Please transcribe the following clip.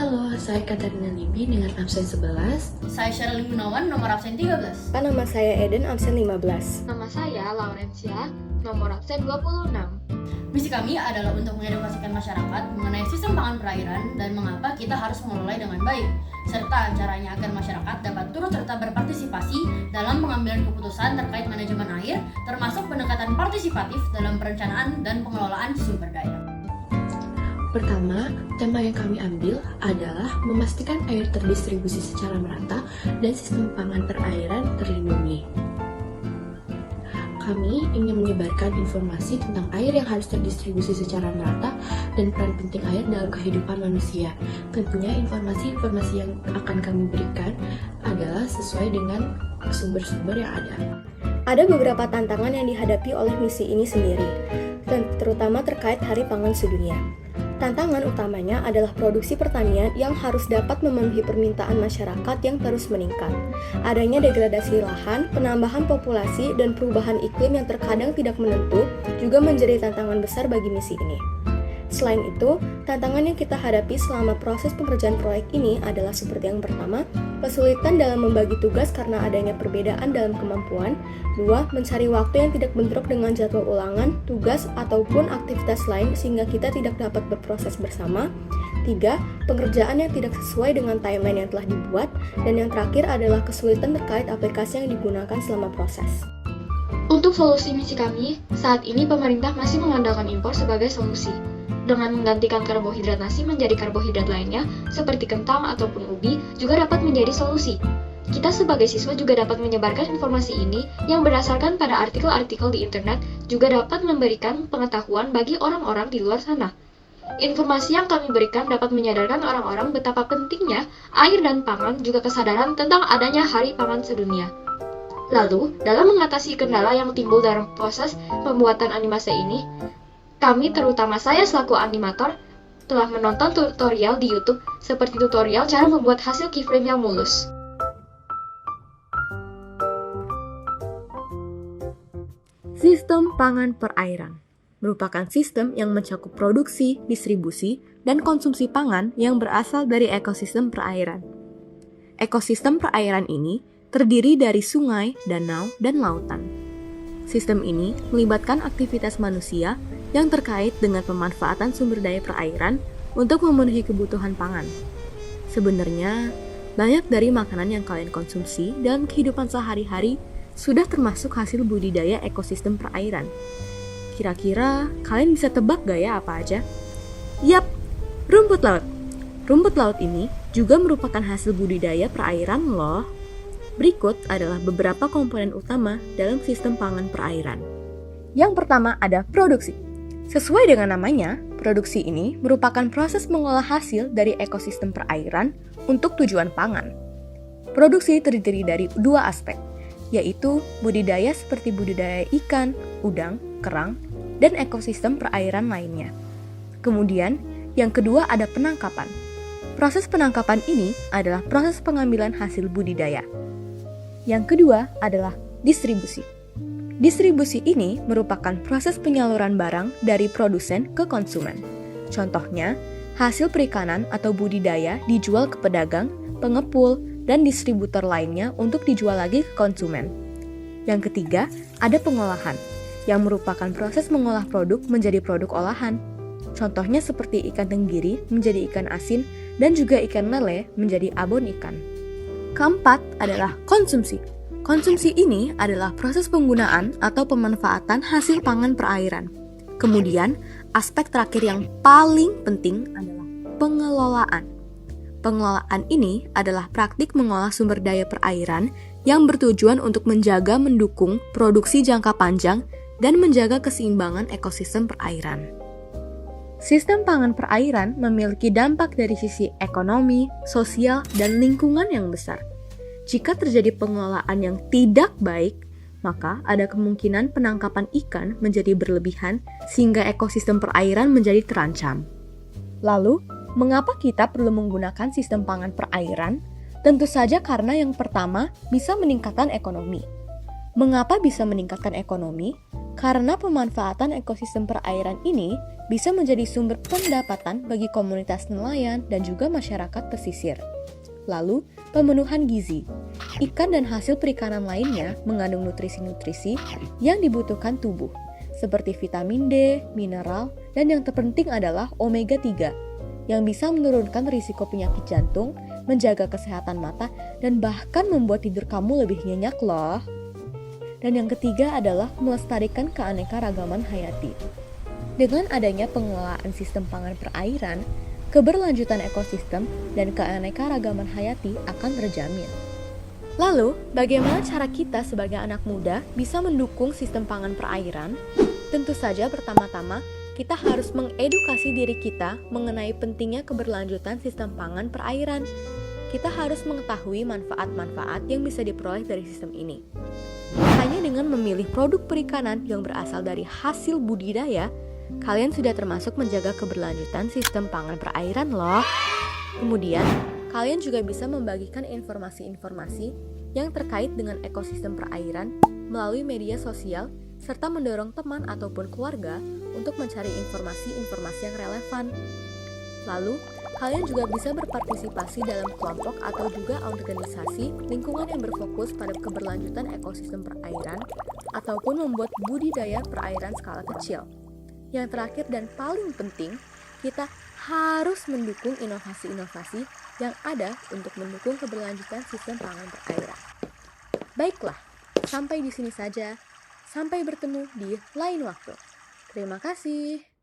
Halo, saya Katarina Limbi dengan absen 11. Saya Sheryl Gunawan, nomor absen 13. Nama saya Eden, absen 15. Nama saya Laurencia, nomor absen 26. Misi kami adalah untuk mengedukasikan masyarakat mengenai sistem pangan perairan dan mengapa kita harus mengelolanya dengan baik, serta caranya agar masyarakat dapat turut serta berpartisipasi dalam pengambilan keputusan terkait manajemen air, termasuk pendekatan partisipatif dalam perencanaan dan pengelolaan sumber daya. Pertama, tema yang kami ambil adalah memastikan air terdistribusi secara merata dan sistem pangan perairan terlindungi. Kami ingin menyebarkan informasi tentang air yang harus terdistribusi secara merata dan peran penting air dalam kehidupan manusia. Tentunya informasi-informasi yang akan kami berikan adalah sesuai dengan sumber-sumber yang ada. Ada beberapa tantangan yang dihadapi oleh misi ini sendiri, dan terutama terkait Hari Pangan Sedunia. Tantangan utamanya adalah produksi pertanian yang harus dapat memenuhi permintaan masyarakat yang terus meningkat. Adanya degradasi lahan, penambahan populasi, dan perubahan iklim yang terkadang tidak menentu juga menjadi tantangan besar bagi misi ini. Selain itu, tantangan yang kita hadapi selama proses pengerjaan proyek ini adalah seperti yang pertama, kesulitan dalam membagi tugas karena adanya perbedaan dalam kemampuan. 2. Mencari waktu yang tidak bentrok dengan jadwal ulangan, tugas, ataupun aktivitas lain sehingga kita tidak dapat berproses bersama. 3. Pengerjaan yang tidak sesuai dengan timeline yang telah dibuat. Dan yang terakhir adalah kesulitan terkait aplikasi yang digunakan selama proses. Untuk solusi misi kami, saat ini pemerintah masih mengandalkan impor sebagai solusi. Dengan menggantikan karbohidrat nasi menjadi karbohidrat lainnya, seperti kentang ataupun ubi, juga dapat menjadi solusi. Kita sebagai siswa juga dapat menyebarkan informasi ini yang berdasarkan pada artikel-artikel di internet, juga dapat memberikan pengetahuan bagi orang-orang di luar sana. Informasi yang kami berikan dapat menyadarkan orang-orang betapa pentingnya air dan pangan, juga kesadaran tentang adanya Hari Pangan Sedunia. Lalu, dalam mengatasi kendala yang timbul dalam proses pembuatan animasi ini, kami, terutama saya selaku animator, telah menonton tutorial di YouTube seperti tutorial cara membuat hasil keyframe yang mulus. Sistem pangan perairan merupakan sistem yang mencakup produksi, distribusi, dan konsumsi pangan yang berasal dari ekosistem perairan. Ekosistem perairan ini terdiri dari sungai, danau, dan lautan. Sistem ini melibatkan aktivitas manusia yang terkait dengan pemanfaatan sumber daya perairan untuk memenuhi kebutuhan pangan. Sebenarnya, banyak dari makanan yang kalian konsumsi dalam kehidupan sehari-hari sudah termasuk hasil budidaya ekosistem perairan. Kira-kira kalian bisa tebak gak ya apa aja? Yap, rumput laut. Rumput laut ini juga merupakan hasil budidaya perairan loh. Berikut adalah beberapa komponen utama dalam sistem pangan perairan. Yang pertama ada produksi. Sesuai dengan namanya, produksi ini merupakan proses mengolah hasil dari ekosistem perairan untuk tujuan pangan. Produksi terdiri dari dua aspek, yaitu budidaya seperti budidaya ikan, udang, kerang, dan ekosistem perairan lainnya. Kemudian, yang kedua ada penangkapan. Proses penangkapan ini adalah proses pengambilan hasil budidaya. Yang kedua adalah distribusi. Distribusi ini merupakan proses penyaluran barang dari produsen ke konsumen. Contohnya, hasil perikanan atau budidaya dijual ke pedagang, pengepul, dan distributor lainnya untuk dijual lagi ke konsumen. Yang ketiga, ada pengolahan, yang merupakan proses mengolah produk menjadi produk olahan. Contohnya seperti ikan tenggiri menjadi ikan asin dan juga ikan lele menjadi abon ikan. Keempat adalah konsumsi. Konsumsi ini adalah proses penggunaan atau pemanfaatan hasil pangan perairan. Kemudian, aspek terakhir yang paling penting adalah pengelolaan. Pengelolaan ini adalah praktik mengolah sumber daya perairan yang bertujuan untuk menjaga mendukung produksi jangka panjang dan menjaga keseimbangan ekosistem perairan. Sistem pangan perairan memiliki dampak dari sisi ekonomi, sosial, dan lingkungan yang besar. Jika terjadi pengelolaan yang tidak baik, maka ada kemungkinan penangkapan ikan menjadi berlebihan sehingga ekosistem perairan menjadi terancam. Lalu, mengapa kita perlu menggunakan sistem pangan perairan? Tentu saja karena yang pertama bisa meningkatkan ekonomi. Mengapa bisa meningkatkan ekonomi? Karena pemanfaatan ekosistem perairan ini bisa menjadi sumber pendapatan bagi komunitas nelayan dan juga masyarakat pesisir. Lalu, pemenuhan gizi. Ikan dan hasil perikanan lainnya mengandung nutrisi-nutrisi yang dibutuhkan tubuh, seperti vitamin D, mineral, dan yang terpenting adalah omega 3, yang bisa menurunkan risiko penyakit jantung, menjaga kesehatan mata, dan bahkan membuat tidur kamu lebih nyenyak loh. Dan yang ketiga adalah melestarikan keanekaragaman hayati. Dengan adanya pengelolaan sistem pangan perairan, keberlanjutan ekosistem dan keanekaragaman hayati akan terjamin. Lalu, bagaimana cara kita sebagai anak muda bisa mendukung sistem pangan perairan? Tentu saja pertama-tama, kita harus mengedukasi diri kita mengenai pentingnya keberlanjutan sistem pangan perairan. Kita harus mengetahui manfaat-manfaat yang bisa diperoleh dari sistem ini. Hanya dengan memilih produk perikanan yang berasal dari hasil budidaya, kalian sudah termasuk menjaga keberlanjutan sistem pangan perairan loh. Kemudian, kalian juga bisa membagikan informasi-informasi yang terkait dengan ekosistem perairan melalui media sosial, serta mendorong teman ataupun keluarga untuk mencari informasi-informasi yang relevan. Lalu, kalian juga bisa berpartisipasi dalam kelompok atau juga organisasi lingkungan yang berfokus pada keberlanjutan ekosistem perairan ataupun membuat budidaya perairan skala kecil. Yang terakhir dan paling penting, kita harus mendukung inovasi-inovasi yang ada untuk mendukung keberlanjutan sistem pangan perairan. Baiklah, sampai di sini saja. Sampai bertemu di lain waktu. Terima kasih.